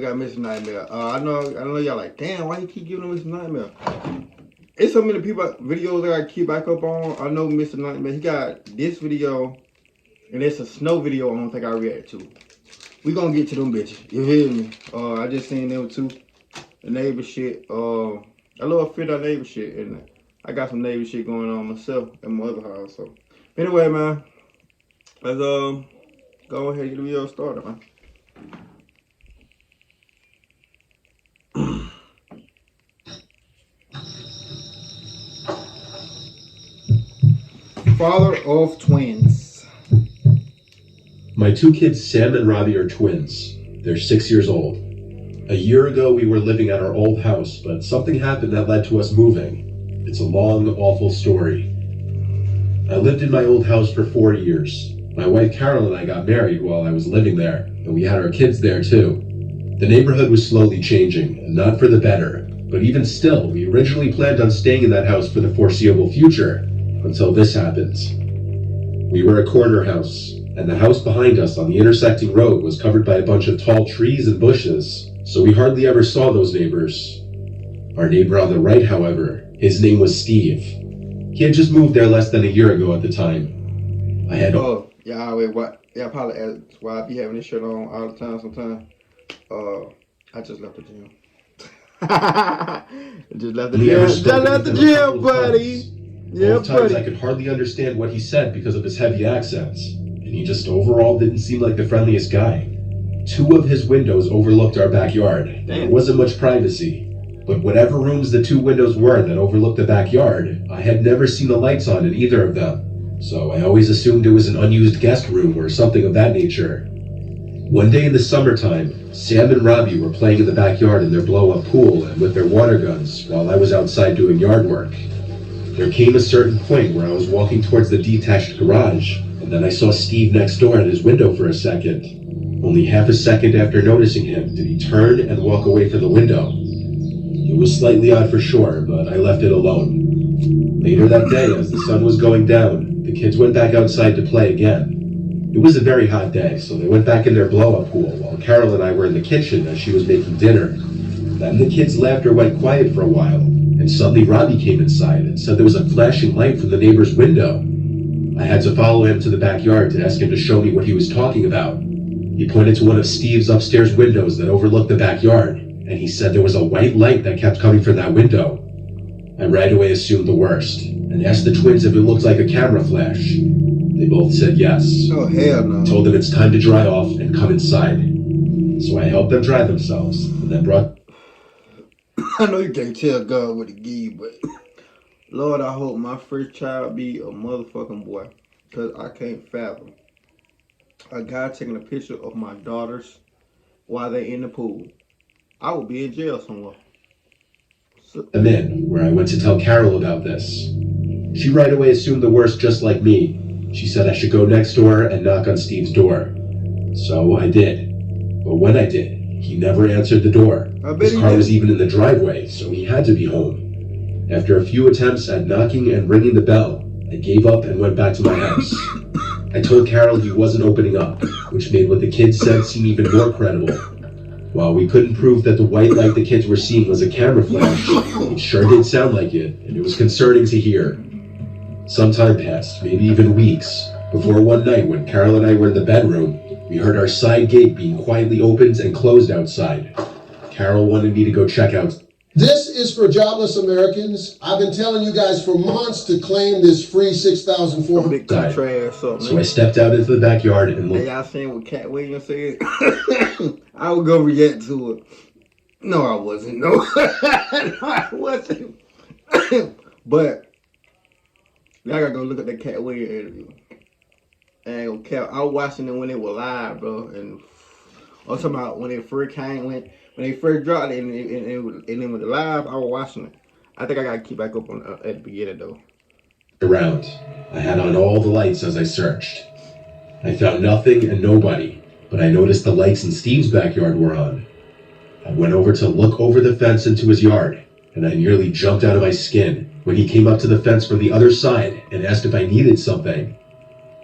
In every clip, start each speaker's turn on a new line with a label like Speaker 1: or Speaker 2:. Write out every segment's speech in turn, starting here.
Speaker 1: got Mr. Nightmare. I know y'all like, damn, why you keep giving him Mr. Nightmare? It's so many people videos that I keep back up on. I know Mr. Nightmare. He got this video, and it's a snow video. I don't think I react to. We gonna get to them bitches. You hear me? I just seen them too. The neighbor shit. I love fit our neighbor shit, and I got some neighbor shit going on myself at my other house. So anyway, man, let's go ahead and get the video started, man. Father of twins.
Speaker 2: My two kids, Sam and Robbie, are twins. They're 6 years old. A year ago, we were living at our old house, but something happened that led to us moving. It's a long, awful story. I lived in my old house for 4 years. My wife Carol and I got married while I was living there, and we had our kids there too. The neighborhood was slowly changing, and not for the better. But even still, we originally planned on staying in that house for the foreseeable future, until this happens. We were a corner house, and the house behind us on the intersecting road was covered by a bunch of tall trees and bushes, so we hardly ever saw those neighbors. Our neighbor on the right, however, his name was Steve. He had just moved there less than a year ago at the time. I had...
Speaker 1: Oh, yeah, wait, what? Yeah, I probably asked why I be having this shirt on all the time sometimes. I just left the gym. Just left the gym, buddy. Yeah,
Speaker 2: both times I could hardly understand what he said because of his heavy accents, and he just overall didn't seem like the friendliest guy. Two of his windows overlooked our backyard. There wasn't much privacy, but whatever rooms the two windows were that overlooked the backyard, I had never seen the lights on in either of them, so I always assumed it was an unused guest room or something of that nature. One day in the summertime, Sam and Robbie were playing in the backyard in their blow-up pool and with their water guns while I was outside doing yard work. There came a certain point where I was walking towards the detached garage, and then I saw Steve next door at his window for a second. Only half a second after noticing him did he turn and walk away from the window. It was slightly odd for sure, but I left it alone. Later that day, as the sun was going down, the kids went back outside to play again. It was a very hot day, so they went back in their blow-up pool while Carol and I were in the kitchen as she was making dinner. Then the kids' laughter went quiet for a while, and suddenly Robbie came inside and said there was a flashing light from the neighbor's window. I had to follow him to the backyard to ask him to show me what he was talking about. He pointed to one of Steve's upstairs windows that overlooked the backyard, and he said there was a white light that kept coming from that window. I right away assumed the worst, and asked the twins if it looked like a camera flash. They both said yes.
Speaker 1: Oh, hell no.
Speaker 2: I told them it's time to dry off and come inside. So I helped them dry themselves, and then brought...
Speaker 1: I know you can't tell God what to give, but Lord, I hope my first child be a motherfucking boy, because I can't fathom a guy taking a picture of my daughters while they in the pool. I would be in jail somewhere.
Speaker 2: I'm in, where I went to tell Carol about this. She right away assumed the worst just like me. She said I should go next door and knock on Steve's door. So I did. But when I did, he never answered the door. His car was even in the driveway, so he had to be home. After a few attempts at knocking and ringing the bell, I gave up and went back to my house. I told Carol he wasn't opening up, which made what the kids said seem even more credible. While we couldn't prove that the white light the kids were seeing was a camera flash, it sure did sound like it, and it was concerning to hear. Some time passed, maybe even weeks, before one night when Carol and I were in the bedroom, we heard our side gate being quietly opened and closed outside. Carol wanted me to go check out.
Speaker 3: This is for jobless Americans. I've been telling you guys for months to claim this free $6,400.
Speaker 1: Big country ass up, man.
Speaker 2: So I stepped out into the backyard and looked.
Speaker 1: Hey, y'all seen what Cat Williams said? I would go react to it. No, I wasn't. No, no I wasn't. But y'all gotta go look at that Cat Williams interview. And I was watching it when they were live, bro. And I was talking about when they first came, when they first dropped it, and it was live. I was watching it. I think I gotta keep back up on at the beginning though.
Speaker 2: Around, I had on all the lights as I searched. I found nothing and nobody, but I noticed the lights in Steve's backyard were on. I went over to look over the fence into his yard, and I nearly jumped out of my skin when he came up to the fence from the other side and asked if I needed something.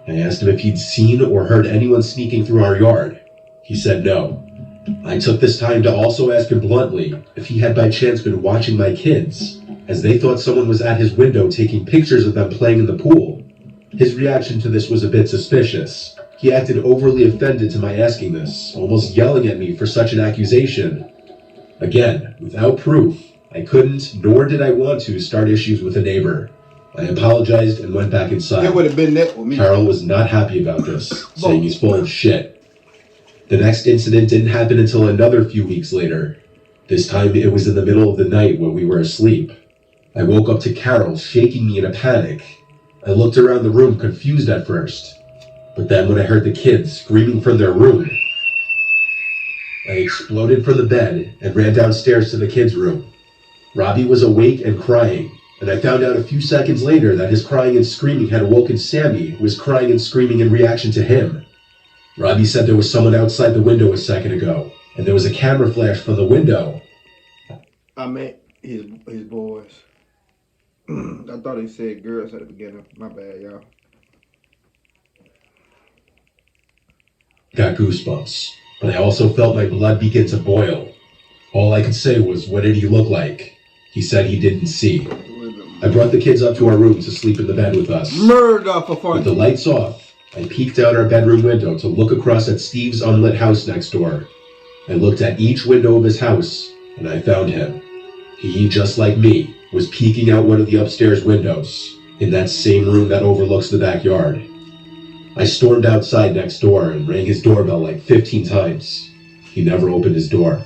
Speaker 2: I asked him if he'd seen or heard anyone sneaking through our yard. He said no. I took this time to also ask him bluntly if he had by chance been watching my kids, as they thought someone was at his window taking pictures of them playing in the pool. His reaction to this was a bit suspicious. He acted overly offended to my asking this, almost yelling at me for such an accusation. Again, without proof, I couldn't, nor did I want to, start issues with a neighbor. I apologized and went back inside.
Speaker 1: It would have been that with me.
Speaker 2: Carol was not happy about this, saying he's full of shit. The next incident didn't happen until another few weeks later. This time it was in the middle of the night when we were asleep. I woke up to Carol shaking me in a panic. I looked around the room confused at first, but then when I heard the kids screaming from their room, I exploded from the bed and ran downstairs to the kids' room. Robbie was awake and crying, and I found out a few seconds later that his crying and screaming had awoken Sammy, who was crying and screaming in reaction to him. Robbie said there was someone outside the window a second ago, and there was a camera flash from the window.
Speaker 1: I met his boys. I thought he said girls at the beginning. My bad, y'all.
Speaker 2: Got goosebumps, but I also felt my blood begin to boil. All I could say was, what did he look like? He said he didn't see. I brought the kids up to our room to sleep in the bed with us.
Speaker 1: Murder for fun.
Speaker 2: With the lights off, I peeked out our bedroom window to look across at Steve's unlit house next door. I looked at each window of his house, and I found him. He, just like me, was peeking out one of the upstairs windows, in that same room that overlooks the backyard. I stormed outside next door and rang his doorbell like 15 times. He never opened his door.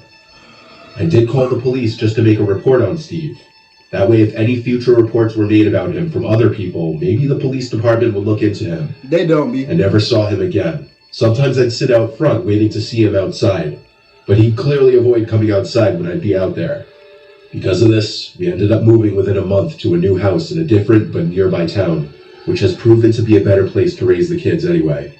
Speaker 2: I did call the police just to make a report on Steve. That way, if any future reports were made about him from other people, maybe the police department would look into him.
Speaker 1: They don't be.
Speaker 2: I never saw him again. Sometimes I'd sit out front waiting to see him outside, but he'd clearly avoid coming outside when I'd be out there. Because of this, we ended up moving within a month to a new house in a different but nearby town, which has proven to be a better place to raise the kids anyway.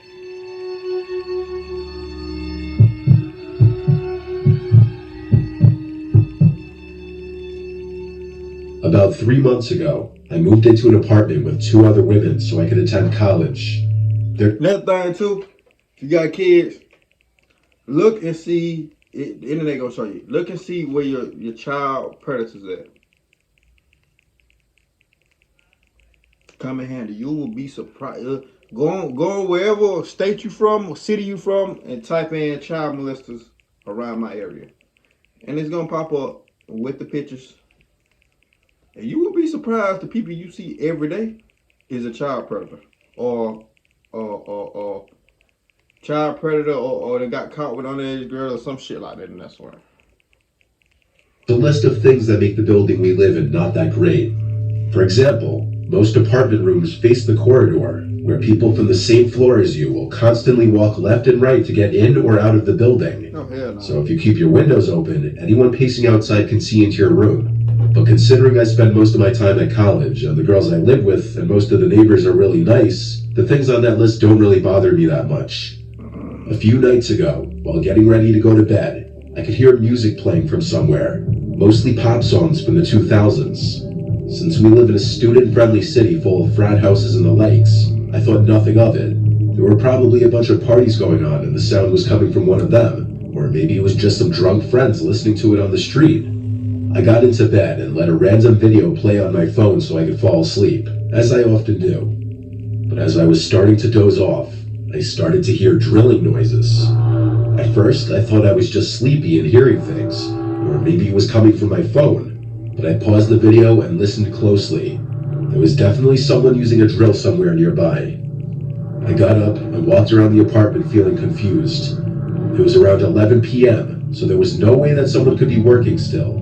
Speaker 2: About 3 months ago, I moved into an apartment with 2 other women so I could attend college.
Speaker 1: Another thing too, if you got kids, look and see, the internet gonna show you, look and see where your child predators at. Come in handy. You will be surprised. Go on wherever state you from or city you from and type in child molesters around my area. And it's gonna pop up with the pictures. And you will be surprised the people you see every day is a child predator. Or child predator or they got caught with underage girl or some shit like that, and that's why.
Speaker 2: The list of things that make the building we live in not that great. For example, most apartment rooms face the corridor, where people from the same floor as you will constantly walk left and right to get in or out of the building.
Speaker 1: Oh, hell no.
Speaker 2: So if you keep your windows open, anyone pacing outside can see into your room. But considering I spend most of my time at college, and the girls I live with, and most of the neighbors are really nice, the things on that list don't really bother me that much. A few nights ago, while getting ready to go to bed, I could hear music playing from somewhere, mostly pop songs from the 2000s. Since we live in a student-friendly city full of frat houses and the likes, I thought nothing of it. There were probably a bunch of parties going on and the sound was coming from one of them, or maybe it was just some drunk friends listening to it on the street. I got into bed and let a random video play on my phone so I could fall asleep, as I often do. But as I was starting to doze off, I started to hear drilling noises. At first, I thought I was just sleepy and hearing things, or maybe it was coming from my phone. But I paused the video and listened closely. There was definitely someone using a drill somewhere nearby. I got up and walked around the apartment feeling confused. It was around 11 p.m., so there was no way that someone could be working still.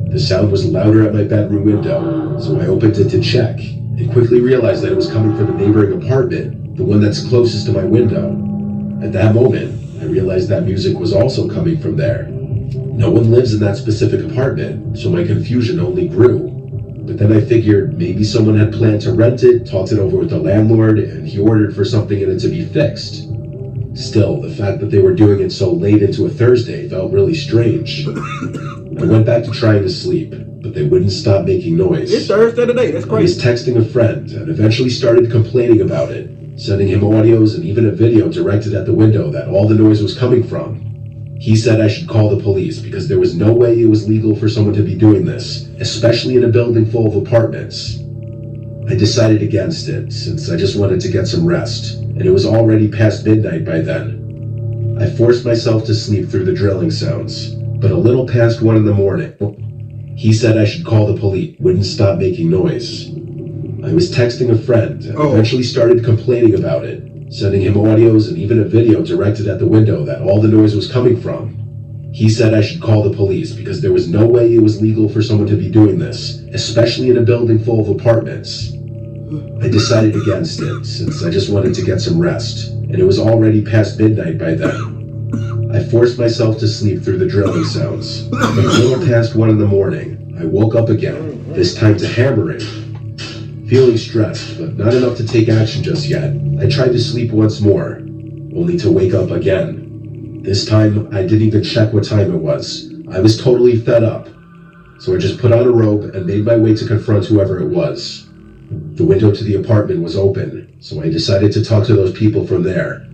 Speaker 2: The sound was louder at my bedroom window, so I opened it to check, and quickly realized that it was coming from the neighboring apartment, the one that's closest to my window. At that moment, I realized that music was also coming from there. No one lives in that specific apartment, so my confusion only grew. But then I figured maybe someone had planned to rent it, talked it over with the landlord, and he ordered for something in it to be fixed. Still, the fact that they were doing it so late into a Thursday felt really strange. I went back to trying to sleep, but they wouldn't stop making noise.
Speaker 1: It's Thursday today, that's
Speaker 2: I was
Speaker 1: crazy.
Speaker 2: texting a friend and eventually started complaining about it, sending him audios and even a video directed at the window that all the noise was coming from. He said I should call the police because there was no way it was legal for someone to be doing this, especially in a building full of apartments. I decided against it since I just wanted to get some rest, and it was already past midnight by then. I forced myself to sleep through the drilling sounds, but a little past 1 in the morning, he said I should call the police. Wouldn't stop making noise. I was texting a friend and eventually started complaining about it, sending him audios and even a video directed at the window that all the noise was coming from. He said I should call the police because there was no way it was legal for someone to be doing this, especially in a building full of apartments. I decided against it since I just wanted to get some rest, and it was already past midnight by then. I forced myself to sleep through the drilling sounds, but a little past 1 in the morning, I woke up again, this time to hammering. Feeling stressed, but not enough to take action just yet, I tried to sleep once more, only to wake up again. This time, I didn't even check what time it was. I was totally fed up. So I just put on a robe and made my way to confront whoever it was. The window to the apartment was open, so I decided to talk to those people from there.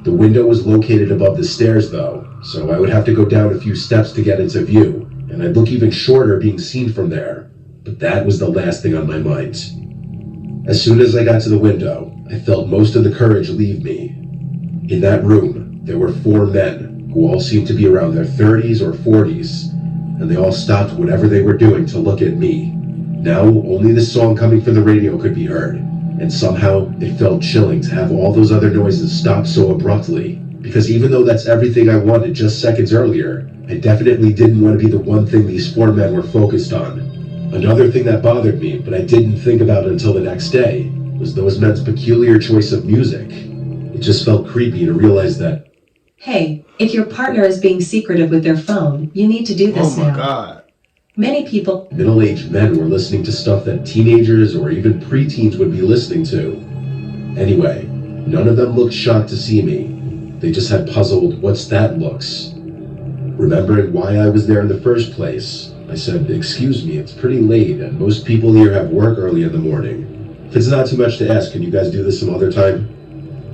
Speaker 2: The window was located above the stairs though, so I would have to go down a few steps to get into view, and I'd look even shorter being seen from there. But that was the last thing on my mind. As soon as I got to the window, I felt most of the courage leave me. In that room, there were 4 men who all seemed to be around their 30s or 40s, and they all stopped whatever they were doing to look at me. Now, only the song coming from the radio could be heard, and somehow it felt chilling to have all those other noises stop so abruptly, because even though that's everything I wanted just seconds earlier, I definitely didn't want to be the one thing these 4 men were focused on. Another thing that bothered me, but I didn't think about it until the next day, was those men's peculiar choice of music. It just felt creepy to realize that,
Speaker 4: hey, if your partner is being secretive with their phone, you need to do this now.
Speaker 1: Oh my God.
Speaker 4: Many people...
Speaker 2: middle-aged men were listening to stuff that teenagers or even preteens would be listening to. Anyway, none of them looked shocked to see me. They just had puzzled, "What's that?" looks. Remembering why I was there in the first place, I said, "Excuse me, it's pretty late and most people here have work early in the morning. If it's not too much to ask, can you guys do this some other time?"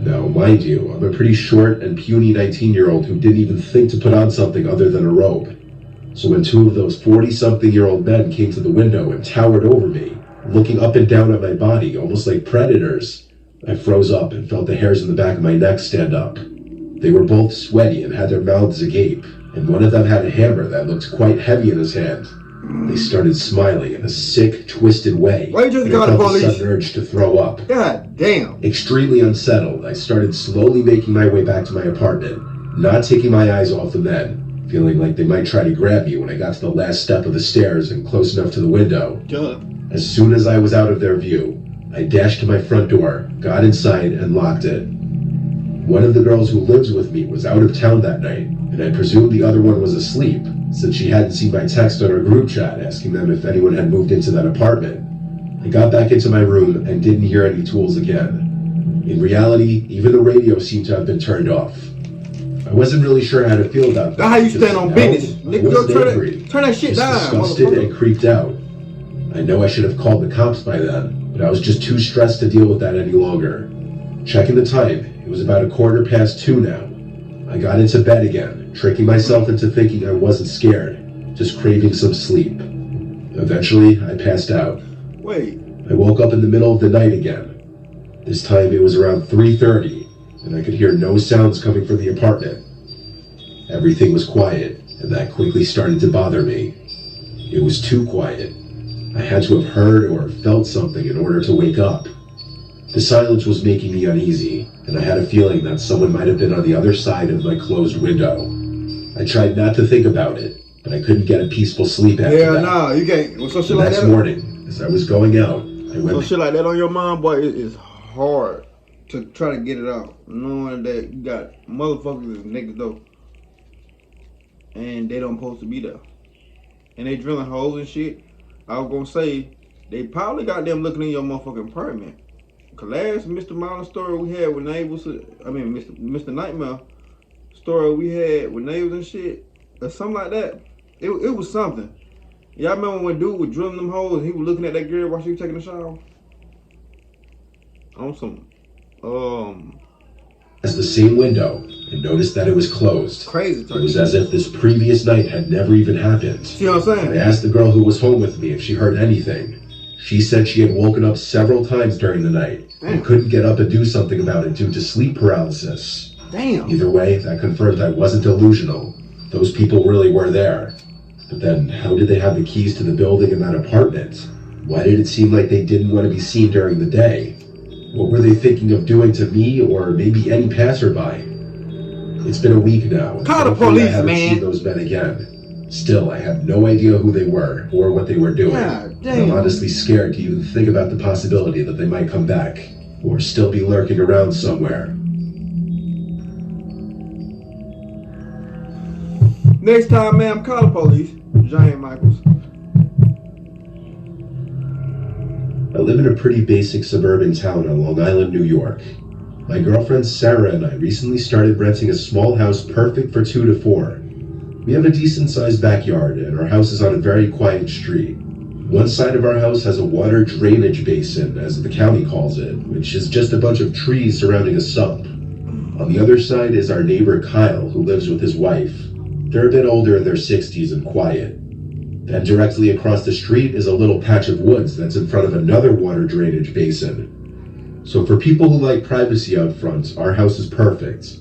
Speaker 2: Now, mind you, I'm a pretty short and puny 19-year-old who didn't even think to put on something other than a robe. So when 2 of those 40-something-year-old men came to the window and towered over me, looking up and down at my body, almost like predators, I froze up and felt the hairs in the back of my neck stand up. They were both sweaty and had their mouths agape, and one of them had a hammer that looked quite heavy in his hand. They started smiling in a sick, twisted way,
Speaker 1: Why you just
Speaker 2: and I
Speaker 1: got the
Speaker 2: felt a
Speaker 1: police?
Speaker 2: sudden urge to throw up.
Speaker 1: God damn.
Speaker 2: Extremely unsettled, I started slowly making my way back to my apartment, not taking my eyes off the men, feeling like they might try to grab me when I got to the last step of the stairs and close enough to the window.
Speaker 1: Duh.
Speaker 2: As soon as I was out of their view, I dashed to my front door, got inside, and locked it. One of the girls who lives with me was out of town that night, and I presumed the other one was asleep, since she hadn't seen my text on our group chat asking them if anyone had moved into that apartment. I got back into my room and didn't hear any tools again. In reality, even the radio seemed to have been turned off. I wasn't really sure how to feel about that.
Speaker 1: That's how you stand on business.
Speaker 2: I
Speaker 1: Nigga, go
Speaker 2: wasn't
Speaker 1: turn
Speaker 2: angry,
Speaker 1: that shit
Speaker 2: just
Speaker 1: down,
Speaker 2: disgusted
Speaker 1: motherfucker.
Speaker 2: and creeped out. I know I should have called the cops by then, but I was just too stressed to deal with that any longer. Checking the time, it was about 2:15 now. I got into bed again, tricking myself into thinking I wasn't scared, just craving some sleep. Eventually, I passed out.
Speaker 1: Wait.
Speaker 2: I woke up in the middle of the night again. This time it was around 3:30, and I could hear no sounds coming from the apartment. Everything was quiet, and that quickly started to bother me. It was too quiet. I had to have heard or felt something in order to wake up. The silence was making me uneasy, and I had a feeling that someone might have been on the other side of my closed window. I tried not to think about it, but I couldn't get a peaceful sleep after
Speaker 1: Yeah,
Speaker 2: that.
Speaker 1: nah, you can't. So shit
Speaker 2: The
Speaker 1: like
Speaker 2: next
Speaker 1: that.
Speaker 2: morning, as I was going out, I
Speaker 1: So
Speaker 2: went
Speaker 1: shit like that on your mind, boy, it is hard to try to get it out, knowing that you got motherfuckers next door, and they don't supposed to be there, and they drilling holes and shit. I was gonna say they probably got them looking in your motherfucking apartment. Cause last Mr. Miles story we had with neighbors, Mr. Nightmare story we had with neighbors and shit, or something like that. It was something. Y'all remember when dude was drilling them holes and he was looking at that girl while she was taking a shower? On some,
Speaker 2: past the same window and noticed that it was closed.
Speaker 1: Crazy.
Speaker 2: It was as if this previous night had never even happened.
Speaker 1: See what I'm
Speaker 2: I
Speaker 1: saying?
Speaker 2: asked the girl who was home with me if she heard anything. She said she had woken up several times during the night and couldn't get up and do something about it due to sleep paralysis.
Speaker 1: Damn.
Speaker 2: Either way, that confirmed I wasn't delusional. Those people really were there. But then, how did they have the keys to the building in that apartment? Why did it seem like they didn't want to be seen during the day? What were they thinking of doing to me or maybe any passerby? It's been a week now.
Speaker 1: Call the
Speaker 2: Thankfully,
Speaker 1: police,
Speaker 2: I haven't
Speaker 1: man.
Speaker 2: seen those men again. Still, I have no idea who they were or what they were doing.
Speaker 1: God
Speaker 2: And
Speaker 1: damn.
Speaker 2: I'm honestly scared to even think about the possibility that they might come back or still be lurking around somewhere.
Speaker 1: Next time, ma'am, call the police. James Michaels.
Speaker 2: I live in a pretty basic suburban town on Long Island, New York. My girlfriend Sarah and I recently started renting a small house perfect for 2 to 4. We have a decent-sized backyard, and our house is on a very quiet street. One side of our house has a water drainage basin, as the county calls it, which is just a bunch of trees surrounding a sump. On the other side is our neighbor Kyle, who lives with his wife. They're a bit older in their 60s and quiet. Then directly across the street is a little patch of woods that's in front of another water drainage basin. So for people who like privacy out front, our house is perfect.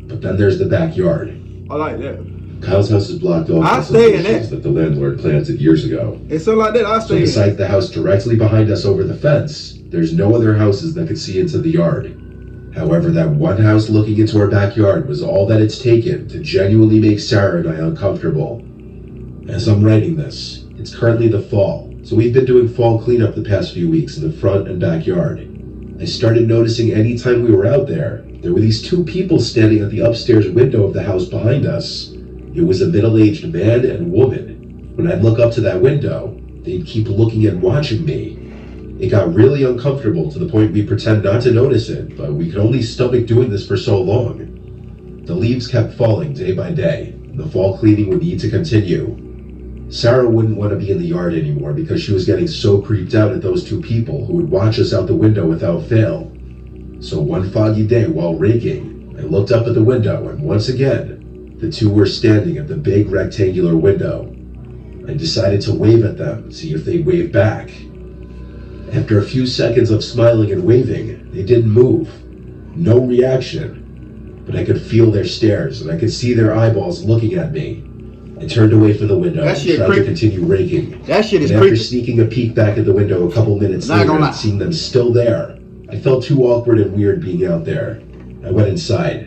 Speaker 2: But then there's the backyard.
Speaker 1: I like that.
Speaker 2: Kyle's house is blocked off
Speaker 1: I
Speaker 2: by some
Speaker 1: stay in
Speaker 2: bushes
Speaker 1: it.
Speaker 2: that the landlord planted years ago.
Speaker 1: It's something like that. I
Speaker 2: So
Speaker 1: stay in.
Speaker 2: beside the house directly behind us over the fence, there's no other houses that could see into the yard. However, that one house looking into our backyard was all that it's taken to genuinely make Sarah and I uncomfortable. As I'm writing this, it's currently the fall, so we've been doing fall cleanup the past few weeks in the front and backyard. I started noticing anytime we were out there were these 2 people standing at the upstairs window of the house behind us. It was a middle-aged man and woman. When I'd look up to that window, they'd keep looking and watching me. It got really uncomfortable to the point we pretend not to notice it, but we could only stomach doing this for so long. The leaves kept falling day by day. The fall cleaning would need to continue. Sarah wouldn't want to be in the yard anymore because she was getting so creeped out at those 2 people who would watch us out the window without fail. So one foggy day while raking, I looked up at the window and once again, the 2 were standing at the big rectangular window. I decided to wave at them, see if they'd wave back. After a few seconds of smiling and waving, they didn't move. No reaction. But I could feel their stares and I could see their eyeballs looking at me. I turned away from the window
Speaker 1: That
Speaker 2: and
Speaker 1: shit
Speaker 2: tried to
Speaker 1: creepy.
Speaker 2: continue raking.
Speaker 1: That shit is
Speaker 2: And after
Speaker 1: creepy.
Speaker 2: sneaking a peek back at the window a couple minutes
Speaker 1: Not
Speaker 2: later
Speaker 1: gonna lie.
Speaker 2: and seeing them still there, I felt too awkward and weird being out there. I went inside.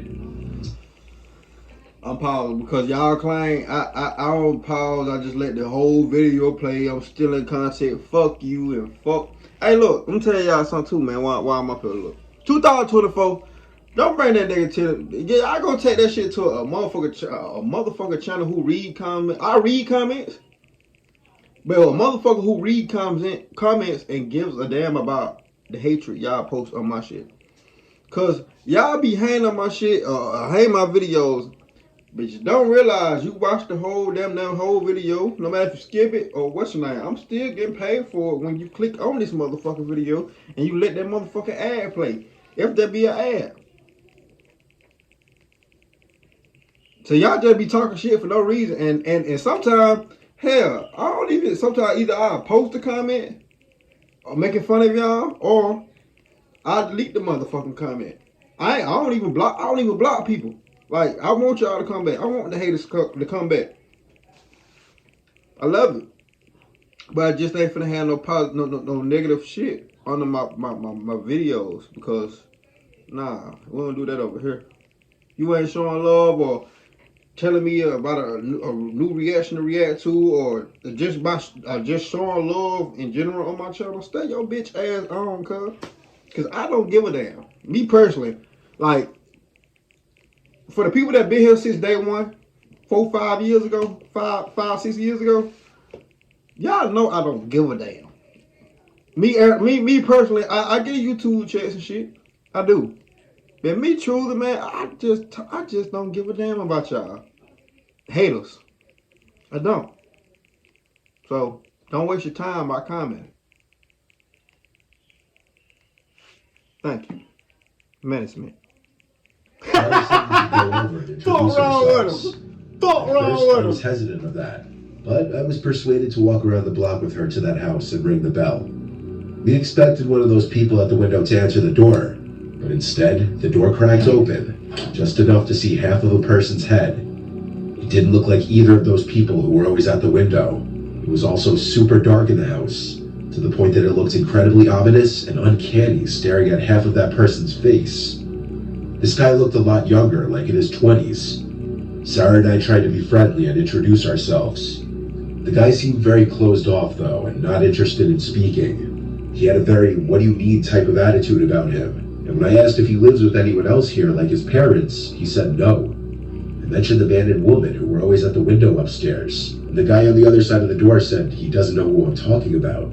Speaker 1: I'm pausing because y'all claim I don't pause. I just let the whole video play. I'm still in content. Fuck you and fuck. Hey, look, let me tell y'all something too, man. Why I'm up here? Look, 2024. Don't bring that nigga to the. Yeah, I gonna take that shit to a motherfucker channel who read comments. I read comments, but a motherfucker who read comments and gives a damn about the hatred y'all post on my shit. Cause y'all be hating on my shit or hating my videos. But you don't realize you watch the whole whole video, no matter if you skip it or what's your name. I'm still getting paid for it when you click on this motherfucking video and you let that motherfucking ad play. If there be an ad. So y'all just be talking shit for no reason. And sometimes, hell, sometimes either I post a comment or making fun of y'all or I delete the motherfucking comment. I don't even block people. Like, I want y'all to come back. I want the haters to come back. I love it. But I just ain't finna have no positive, no negative shit under my videos because, nah, we don't do that over here. You ain't showing love or telling me about a new reaction to react to or just showing love in general on my channel. Stay your bitch ass on, cuz. Because I don't give a damn. Me personally, like, for the people that been here since day one, 5 years ago, 6 years ago, y'all know I don't give a damn. Me personally, I get YouTube chats and shit. I do. But me truly, man, I just don't give a damn about y'all. Haters. I don't. So, don't waste your time by commenting. Thank you. Management.
Speaker 2: Sarah said we should go over introduce
Speaker 1: wrong with
Speaker 2: ourselves.
Speaker 1: Fuck
Speaker 2: At
Speaker 1: wrong
Speaker 2: first, I
Speaker 1: with
Speaker 2: was
Speaker 1: him.
Speaker 2: hesitant of that, but I was persuaded to walk around the block with her to that house and ring the bell. We expected one of those people at the window to answer the door, but instead, the door cracked open, just enough to see half of a person's head. It didn't look like either of those people who were always at the window. It was also super dark in the house, to the point that it looked incredibly ominous and uncanny staring at half of that person's face. This guy looked a lot younger, like in his 20s. Sarah and I tried to be friendly and introduce ourselves. The guy seemed very closed off, though, and not interested in speaking. He had a very what do you need type of attitude about him, and when I asked if he lives with anyone else here, like his parents, he said no. I mentioned the man and woman who were always at the window upstairs, and the guy on the other side of the door said he doesn't know who I'm talking about.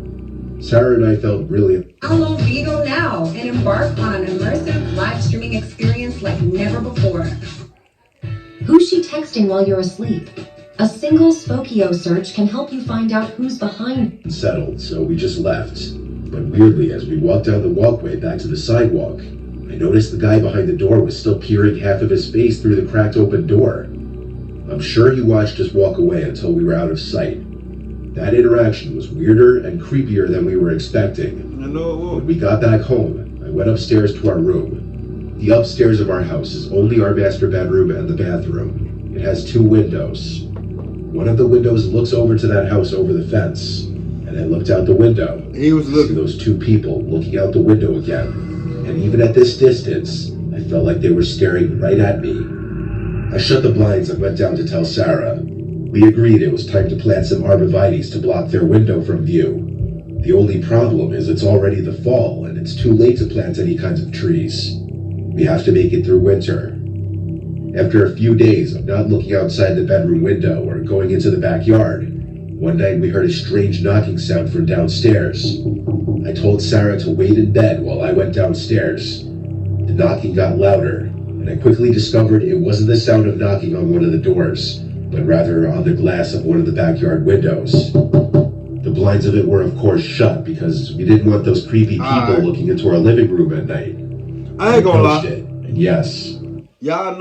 Speaker 2: Sarah and I felt really...
Speaker 5: Download Vigo now and embark on an immersive live streaming experience like never before.
Speaker 4: Who's she texting while you're asleep? A single Spokio search can help you find out who's behind.
Speaker 2: Settled, so we just left. But weirdly, as we walked down the walkway back to the sidewalk, I noticed the guy behind the door was still peering half of his face through the cracked open door. I'm sure he watched us walk away until we were out of sight. That interaction was weirder and creepier than we were expecting.
Speaker 1: I know it will.
Speaker 2: When we got back home, I went upstairs to our room. The upstairs of our house is only our master bedroom and the bathroom. It has 2 windows. One of the windows looks over to that house over the fence, and I looked out the window.
Speaker 1: He was
Speaker 2: See
Speaker 1: looking.
Speaker 2: those 2 people looking out the window again, and even at this distance, I felt like they were staring right at me. I shut the blinds and went down to tell Sarah. We agreed it was time to plant some arborvitaes to block their window from view. The only problem is it's already the fall, and it's too late to plant any kinds of trees. We have to make it through winter. After a few days of not looking outside the bedroom window or going into the backyard, one night we heard a strange knocking sound from downstairs. I told Sarah to wait in bed while I went downstairs. The knocking got louder, and I quickly discovered it wasn't the sound of knocking on one of the doors, but rather on the glass of one of the backyard windows. The blinds of it were of course shut because we didn't want those creepy people
Speaker 1: Alright.
Speaker 2: looking into our living room at night.
Speaker 1: I ain't gonna
Speaker 2: approached
Speaker 1: lie.
Speaker 2: it, and yes,
Speaker 1: Y'all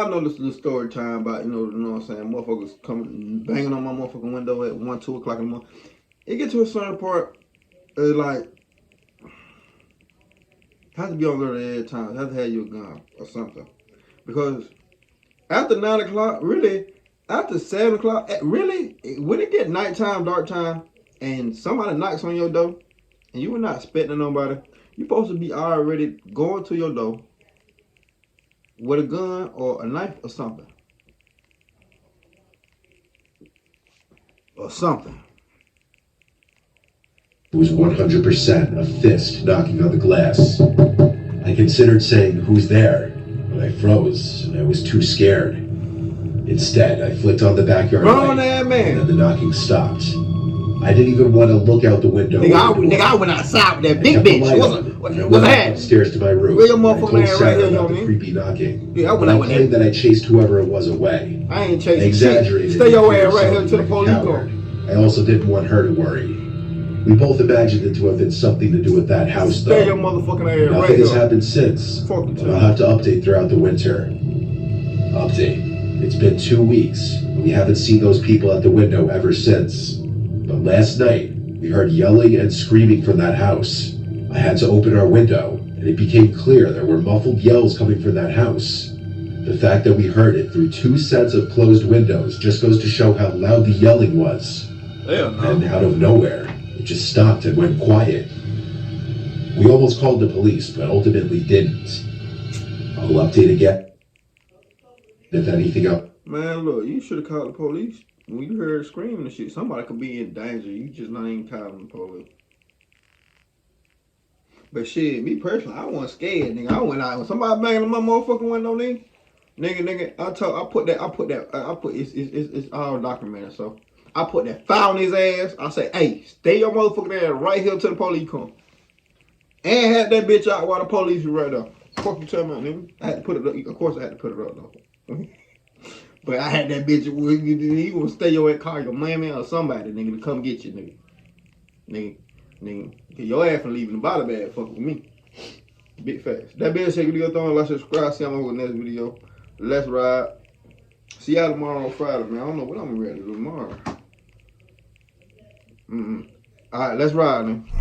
Speaker 1: know this little story time about, you know what I'm saying, motherfuckers coming, banging on my motherfucking window at 1, 2 o'clock in the morning. It get to a certain part, like, have to be on alert every time. Have to have your gun or something. Because after 9 o'clock, really, after 7 o'clock, really, when it get nighttime, dark time, and somebody knocks on your door, and you were not expecting nobody, you're supposed to be already going to your door with a gun or a knife or something. Or something.
Speaker 2: it was 100% a fist knocking on the glass. I considered saying, "Who's there?" but I froze, and I was too scared. Instead, I flicked on the backyard
Speaker 1: Grown
Speaker 2: light,
Speaker 1: ass
Speaker 2: and
Speaker 1: man.
Speaker 2: then the knocking stopped. I didn't even want to look out the window.
Speaker 1: Nigga, I went outside with that
Speaker 2: I
Speaker 1: big
Speaker 2: kept the
Speaker 1: bitch.
Speaker 2: light
Speaker 1: What's
Speaker 2: on, and I
Speaker 1: what's
Speaker 2: went
Speaker 1: that?
Speaker 2: upstairs to my room.
Speaker 1: Where your
Speaker 2: and I
Speaker 1: motherfucking
Speaker 2: told
Speaker 1: ass right
Speaker 2: Sarah
Speaker 1: here,
Speaker 2: about
Speaker 1: you
Speaker 2: the
Speaker 1: know
Speaker 2: creepy knocking.
Speaker 1: Yeah, I went
Speaker 2: But
Speaker 1: out
Speaker 2: I
Speaker 1: with
Speaker 2: claimed
Speaker 1: that.
Speaker 2: that I chased whoever it was away.
Speaker 1: I ain't
Speaker 2: I
Speaker 1: chasing shit.
Speaker 2: exaggerated.
Speaker 1: Stay your
Speaker 2: and
Speaker 1: ass right here
Speaker 2: sounded
Speaker 1: till the
Speaker 2: like a
Speaker 1: police
Speaker 2: coward.
Speaker 1: come.
Speaker 2: I also didn't want her to worry. We both imagined it to have been something to do with that house, though.
Speaker 1: Stay your motherfucking ass right
Speaker 2: Nothing has
Speaker 1: here.
Speaker 2: happened since,
Speaker 1: Fuck you,
Speaker 2: but I'll have to update throughout the winter. Update. It's been 2 weeks, and we haven't seen those people at the window ever since. But last night, we heard yelling and screaming from that house. I had to open our window, and it became clear there were muffled yells coming from that house. The fact that we heard it through 2 sets of closed windows just goes to show how loud the yelling was.
Speaker 1: Hell
Speaker 2: And
Speaker 1: no.
Speaker 2: out of nowhere, it just stopped and went quiet. We almost called the police, but ultimately didn't. I'll update again if anything else.
Speaker 1: Man, look, you should have called the police. When you heard screaming and shit, somebody could be in danger. You just not even calling the police. But shit, me personally, I wasn't scared, nigga. I went out when somebody banging on my motherfucking window, nigga. It's all documented. So I put that file on his ass. I say, hey, stay your motherfucking ass right here till the police come. And had that bitch out while the police was right there. Fuck you talking about, nigga. I had to put it up. Of course I had to put it up though. But I had that bitch. He gonna stay your ass, call your mammy or somebody, nigga, to come get you, nigga. Your ass from leaving the body bag. Fuck with me. Big facts. That being said, you do your thing. Like, subscribe. See you on the next video. Let's ride. See y'all tomorrow on Friday, man. I don't know what I'm ready to do tomorrow. All right, let's ride, man.